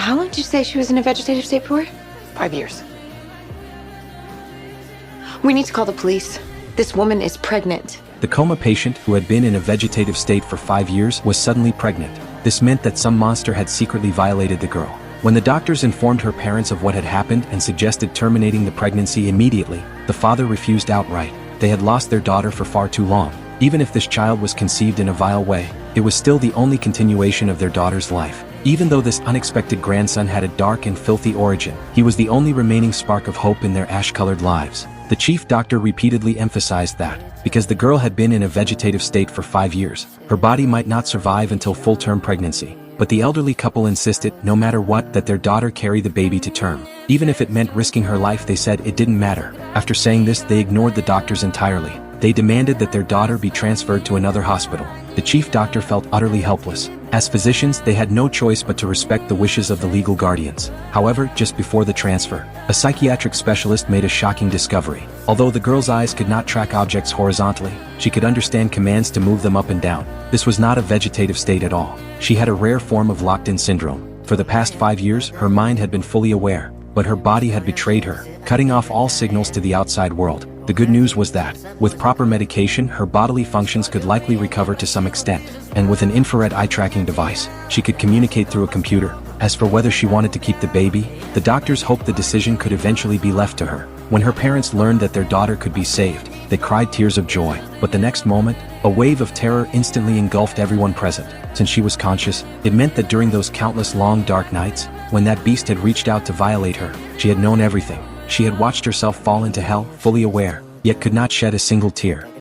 How long did you say she was in a vegetative state for? 5 years. We need to call the police. This woman is pregnant. The coma patient, who had been in a vegetative state for 5 years, was suddenly pregnant. This meant that some monster had secretly violated the girl. When the doctors informed her parents of what had happened and suggested terminating the pregnancy immediately, the father refused outright. They had lost their daughter for far too long. Even if this child was conceived in a vile way, it was still the only continuation of their daughter's life. Even though this unexpected grandson had a dark and filthy origin, he was the only remaining spark of hope in their ash-colored lives. The chief doctor repeatedly emphasized that, because the girl had been in a vegetative state for 5 years, her body might not survive until full-term pregnancy. But the elderly couple insisted, no matter what, that their daughter carry the baby to term. Even if it meant risking her life, they said it didn't matter. After saying this, they ignored the doctors entirely. They demanded that their daughter be transferred to another hospital. The chief doctor felt utterly helpless. As physicians, they had no choice but to respect the wishes of the legal guardians. However, just before the transfer, a psychiatric specialist made a shocking discovery. Although the girl's eyes could not track objects horizontally, she could understand commands to move them up and down. This was not a vegetative state at all. She had a rare form of locked-in syndrome. For the past 5 years, her mind had been fully aware, but her body had betrayed her, cutting off all signals to the outside world. The good news was that, with proper medication, her bodily functions could likely recover to some extent, and with an infrared eye tracking device, she could communicate through a computer. As for whether she wanted to keep the baby, the doctors hoped the decision could eventually be left to her. When her parents learned that their daughter could be saved, they cried tears of joy. But the next moment, a wave of terror instantly engulfed everyone present. Since she was conscious, it meant that during those countless long dark nights, when that beast had reached out to violate her, she had known everything. She had watched herself fall into hell, fully aware, yet could not shed a single tear.